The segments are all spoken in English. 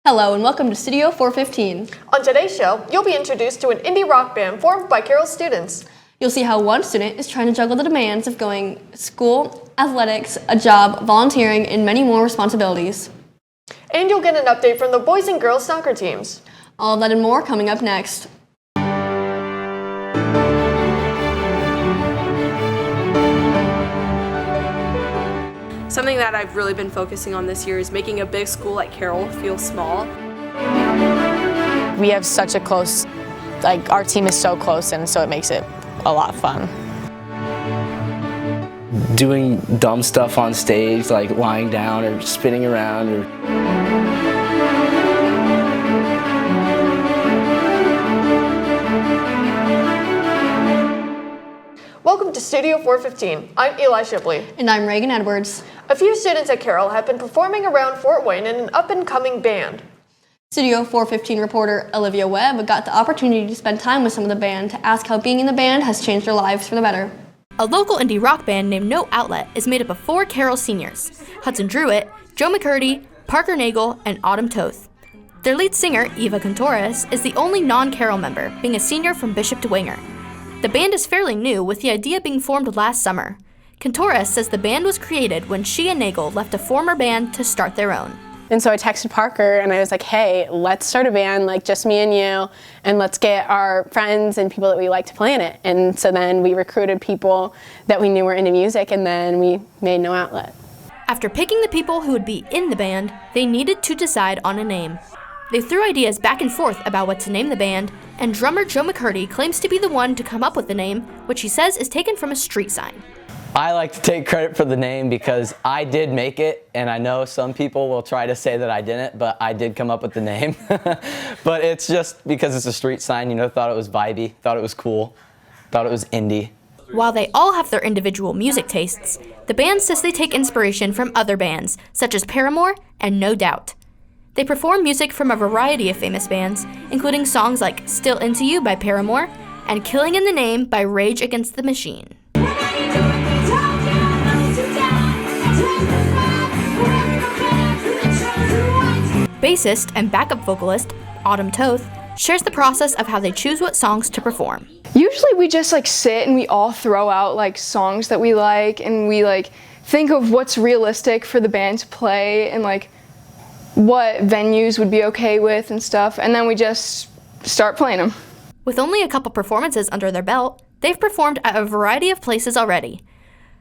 Hello and welcome to Studio 415. On today's show, you'll be introduced to an Indy Rock band formed by Carroll students. You'll see how one student is trying to juggle the demands of going to school, athletics, a job, volunteering, and many more responsibilities. And you'll get an update from the boys and girls soccer teams. All of that and more coming up next. Something that I've really been focusing on this year is making a big school like Carroll feel small. We have such a close, our team is so close, and so it makes it a lot of fun. Doing dumb stuff on stage, like lying down or spinning around or Welcome to Studio 415. I'm Eli Shipley. And I'm Reagan Edwards. A few students at Carroll have been performing around Fort Wayne in an up-and-coming band. Studio 415 reporter Olivia Webb got the opportunity to spend time with some of the band to ask how being in the band has changed their lives for the better. A local indie rock band named No Outlet is made up of 4 Carroll seniors: Hudson Druitt, Joe McCurdy, Parker Nagel, and Autumn Toth. Their lead singer, Eva Contreras, is the only non-Carroll member, being a senior from Bishop Dwenger. The band is fairly new, with the idea being formed last summer. Contreras says the band was created when she and Nagel left a former band to start their own. And so I texted Parker and I was like, hey, let's start a band, like just me and you, and let's get our friends and people that we like to play in it. And so then we recruited people that we knew were into music, and then we made No Outlet. After picking the people who would be in the band, they needed to decide on a name. They threw ideas back and forth about what to name the band, and drummer Joe McCurdy claims to be the one to come up with the name, which he says is taken from a street sign. I like to take credit for the name because I did make it, and I know some people will try to say that I didn't, but I did come up with the name. But it's just because it's a street sign, thought it was vibey, thought it was cool, thought it was indie. While they all have their individual music tastes, the band says they take inspiration from other bands, such as Paramore and No Doubt. They perform music from a variety of famous bands, including songs like Still Into You by Paramore and Killing in the Name by Rage Against the Machine. Bassist and backup vocalist Autumn Toth shares the process of how they choose what songs to perform. Usually we just sit and we all throw out songs that we like, and we think of what's realistic for the band to play and what venues would be okay with and stuff, and then we just start playing them. With only a couple performances under their belt, they've performed at a variety of places already.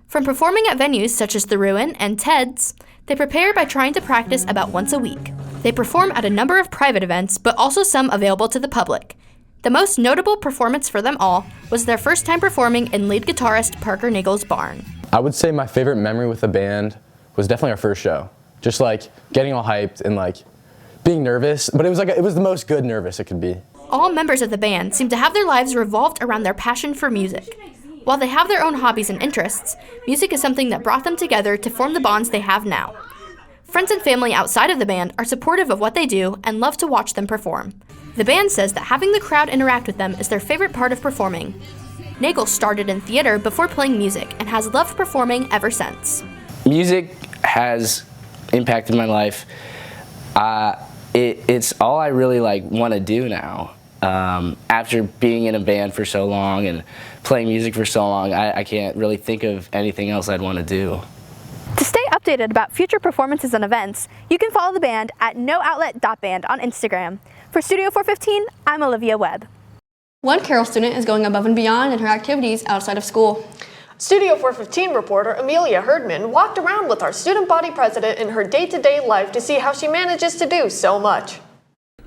From performing at venues such as The Ruin and Ted's, they prepare by trying to practice about once a week. They perform at a number of private events, but also some available to the public. The most notable performance for them all was their first time performing in lead guitarist Parker Nagel's barn. I would say my favorite memory with the band was definitely our first show. Just getting all hyped and being nervous, but it was the most good nervous it could be. All members of the band seem to have their lives revolved around their passion for music. While they have their own hobbies and interests, music is something that brought them together to form the bonds they have now. Friends and family outside of the band are supportive of what they do and love to watch them perform. The band says that having the crowd interact with them is their favorite part of performing. Nagel started in theater before playing music and has loved performing ever since. music has impacted my life. It's all I really want to do now. After being in a band for so long and playing music for so long, I can't really think of anything else I'd want to do. To stay updated about future performances and events, you can follow the band at nooutlet.band on Instagram. For Studio 415, I'm Olivia Webb. One Carroll student is going above and beyond in her activities outside of school. Studio 415 reporter Amelia Herdman walked around with our student body president in her day-to-day life to see how she manages to do so much.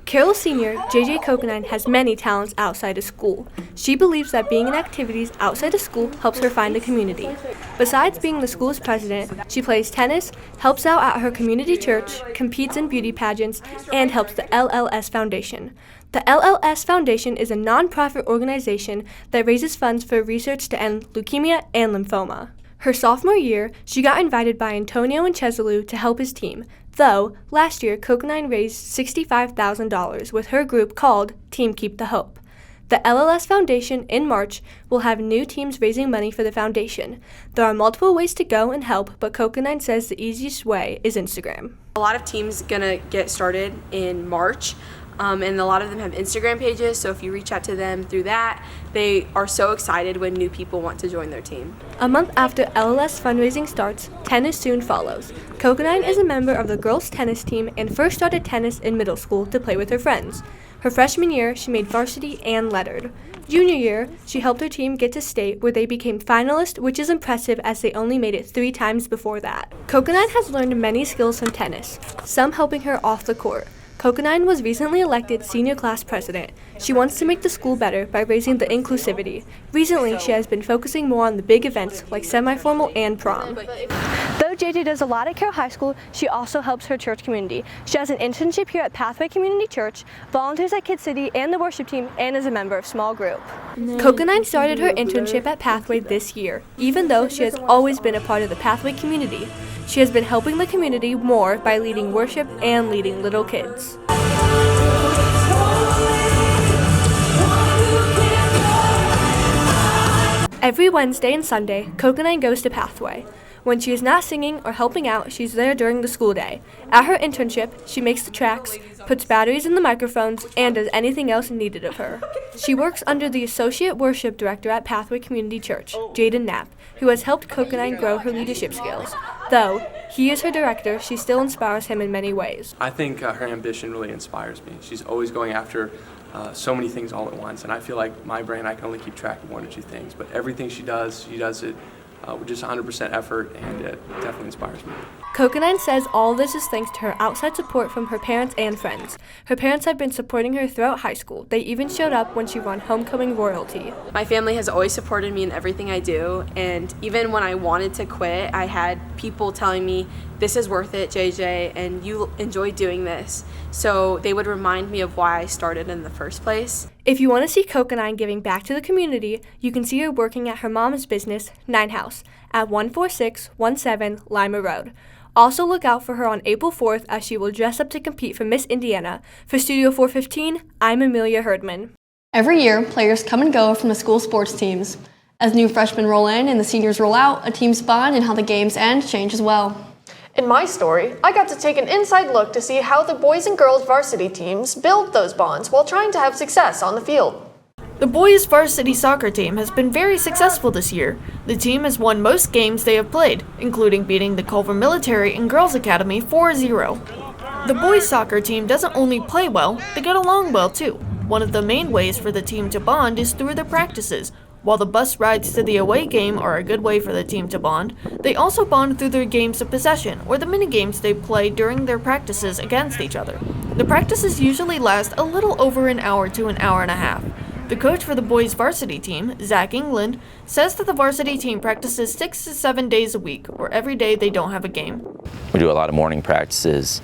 Carroll senior JJ Kokanine has many talents outside of school. She believes that being in activities outside of school helps her find a community. Besides being the school's president, she plays tennis, helps out at her community church, competes in beauty pageants, and helps the LLS Foundation. The LLS Foundation is a non-profit organization that raises funds for research to end leukemia and lymphoma. Her sophomore year, she got invited by Antonio and Chesalu to help his team, though last year Kokanine raised $65,000 with her group called Team Keep the Hope. The LLS Foundation in March will have new teams raising money for the foundation. There are multiple ways to go and help, but Kokanine says the easiest way is Instagram. A lot of teams gonna get started in March, and a lot of them have Instagram pages, so if you reach out to them through that, they are so excited when new people want to join their team. A month after LLS fundraising starts, tennis soon follows. Coconine is a member of the girls' tennis team and first started tennis in middle school to play with her friends. Her freshman year, she made varsity and lettered. Junior year, she helped her team get to state where they became finalists, which is impressive as they only made it 3 times before that. Coconine has learned many skills from tennis, some helping her off the court. Coconine was recently elected senior class president. She wants to make the school better by raising the inclusivity. Recently, she has been focusing more on the big events like semi-formal and prom. Though JJ does a lot at Carroll High School, she also helps her church community. She has an internship here at Pathway Community Church, volunteers at Kid City and the worship team, and is a member of small group. Coconine started her internship at Pathway this year, even though she has always been a part of the Pathway community. She has been helping the community more by leading worship and leading little kids. Every Wednesday and Sunday, Coconine goes to Pathway. When she is not singing or helping out, she's there during the school day. At her internship, she makes the tracks, puts batteries in the microphones, and does anything else needed of her. She works under the Associate Worship Director at Pathway Community Church, Jaden Knapp, who has helped Coconine grow her leadership skills. Though he is her director, she still inspires him in many ways. I think her ambition really inspires me. She's always going after so many things all at once, and I feel like my brain, I can only keep track of 1 or 2 things, but everything she does it with just 100% effort, and it definitely inspires me. Coconine says all this is thanks to her outside support from her parents and friends. Her parents have been supporting her throughout high school. They even showed up when she won homecoming royalty. My family has always supported me in everything I do, and even when I wanted to quit, I had people telling me, "This is worth it, JJ, and you enjoy doing this." So they would remind me of why I started in the first place. If you want to see Coconine giving back to the community, you can see her working at her mom's business, Nine House, at 14617 Lima Road. Also look out for her on April 4th as she will dress up to compete for Miss Indiana. For Studio 415, I'm Amelia Herdman. Every year, players come and go from the school sports teams. As new freshmen roll in and the seniors roll out, a team's bond and how the games end change as well. In my story, I got to take an inside look to see how the boys and girls varsity teams build those bonds while trying to have success on the field. The boys' varsity soccer team has been very successful this year. The team has won most games they have played, including beating the Culver Military and Girls Academy 4-0. The boys' soccer team doesn't only play well, they get along well too. One of the main ways for the team to bond is through their practices. While the bus rides to the away game are a good way for the team to bond, they also bond through their games of possession or the mini-games they play during their practices against each other. The practices usually last a little over an hour to an hour and a half. The coach for the boys' varsity team, Zach England, says that the varsity team practices 6 to 7 days a week, or every day they don't have a game. We do a lot of morning practices,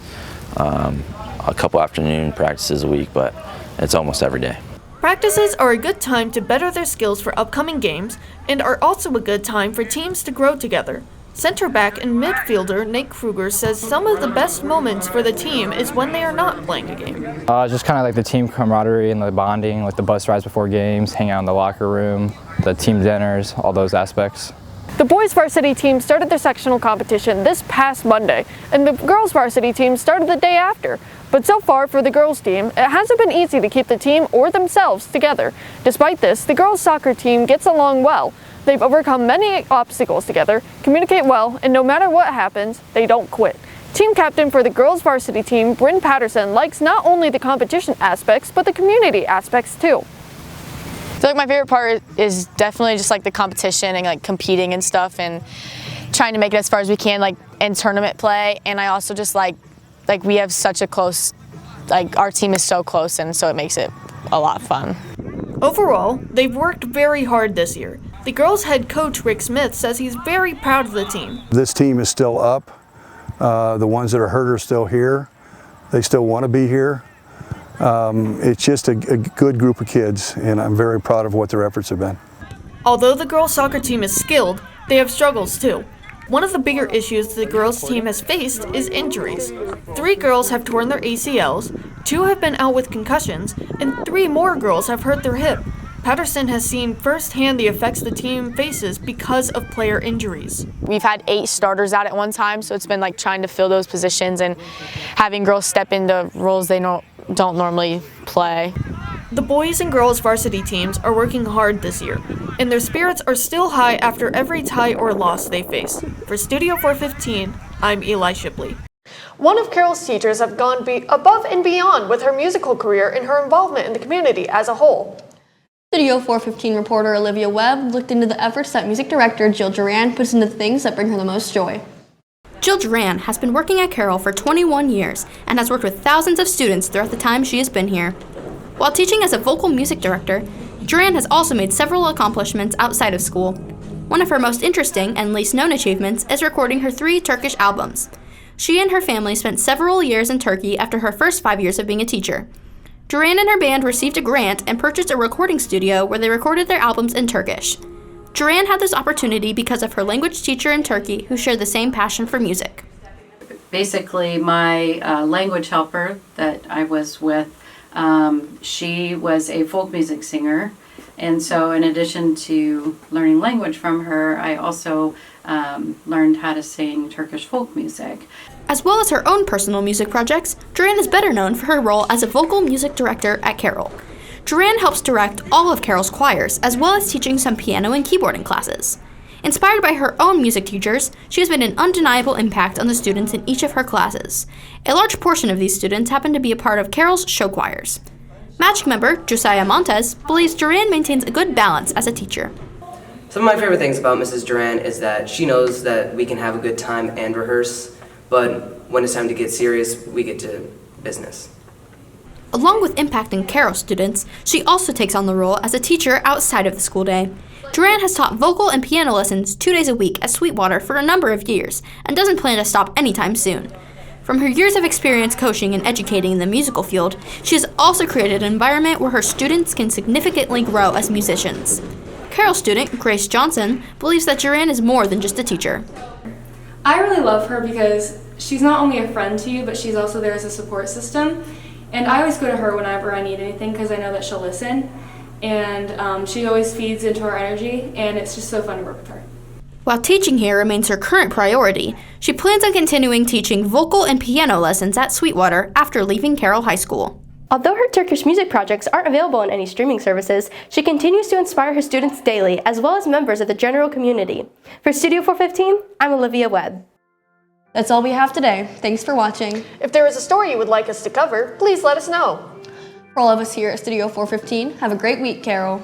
a couple afternoon practices a week, but it's almost every day. Practices are a good time to better their skills for upcoming games and are also a good time for teams to grow together. Center back and midfielder Nate Kruger says some of the best moments for the team is when they are not playing a game. Just kind of like the team camaraderie and the bonding, like the bus rides before games, hang out in the locker room, the team dinners, all those aspects. The boys' varsity team started their sectional competition this past Monday, and the girls' varsity team started the day after. But so far for the girls' team, it hasn't been easy to keep the team or themselves together. Despite this, the girls' soccer team gets along well. They've overcome many obstacles together, communicate well, and no matter what happens, they don't quit. Team captain for the girls' varsity team, Bryn Patterson, likes not only the competition aspects, but the community aspects too. I feel like my favorite part is definitely just like the competition and like competing and stuff and trying to make it as far as we can like in tournament play. And I also just like we have such a close, like our team is so close, and so it makes it a lot of fun. Overall, they've worked very hard this year. The girls' head coach Rick Smith says he's very proud of the team. This team is still up. The ones that are hurt are still here. They still want to be here. It's just a good group of kids, and I'm very proud of what their efforts have been. Although the girls' soccer team is skilled, they have struggles too. One of the bigger issues the girls' team has faced is injuries. 3 girls have torn their ACLs, 2 have been out with concussions, and 3 more girls have hurt their hip. Patterson has seen firsthand the effects the team faces because of player injuries. We've had 8 starters out at one time, so it's been like trying to fill those positions and having girls step into roles they don't normally play. The boys and girls varsity teams are working hard this year, and their spirits are still high after every tie or loss they face. For Studio 415, I'm Eli Shipley. One of Carroll's teachers have gone above and beyond with her musical career and her involvement in the community as a whole. Studio 415 reporter Olivia Webb looked into the efforts that music director Jeran puts into the things that bring her the most joy. Jeran has been working at Carroll for 21 years and has worked with thousands of students throughout the time she has been here. While teaching as a vocal music director, Jeran has also made several accomplishments outside of school. One of her most interesting and least known achievements is recording her 3 Turkish albums. She and her family spent several years in Turkey after her first 5 years of being a teacher. Jeran and her band received a grant and purchased a recording studio where they recorded their albums in Turkish. Jeran had this opportunity because of her language teacher in Turkey who shared the same passion for music. Basically, my language helper that I was with, she was a folk music singer. And so in addition to learning language from her, I also learned how to sing Turkish folk music. As well as her own personal music projects, Jeran is better known for her role as a vocal music director at Carroll. Jeran helps direct all of Carroll's choirs, as well as teaching some piano and keyboarding classes. Inspired by her own music teachers, she has made an undeniable impact on the students in each of her classes. A large portion of these students happen to be a part of Carroll's show choirs. Magic member Josiah Montez believes Jeran maintains a good balance as a teacher. Some of my favorite things about Mrs. Jeran is that she knows that we can have a good time and rehearse, but when it's time to get serious, we get to business. Along with impacting Carroll students, she also takes on the role as a teacher outside of the school day. Jeran has taught vocal and piano lessons 2 days a week at Sweetwater for a number of years and doesn't plan to stop anytime soon. From her years of experience coaching and educating in the musical field, she has also created an environment where her students can significantly grow as musicians. Carroll student Grace Johnson believes that Jeran is more than just a teacher. I really love her because she's not only a friend to you, but she's also there as a support system. And I always go to her whenever I need anything because I know that she'll listen. And she always feeds into our energy, and it's just so fun to work with her. While teaching here remains her current priority, she plans on continuing teaching vocal and piano lessons at Sweetwater after leaving Carroll High School. Although her Turkish music projects aren't available on any streaming services, she continues to inspire her students daily, as well as members of the general community. For Studio 415, I'm Olivia Webb. That's all we have today. Thanks for watching. If there is a story you would like us to cover, please let us know. For all of us here at Studio 415, have a great week, Carroll.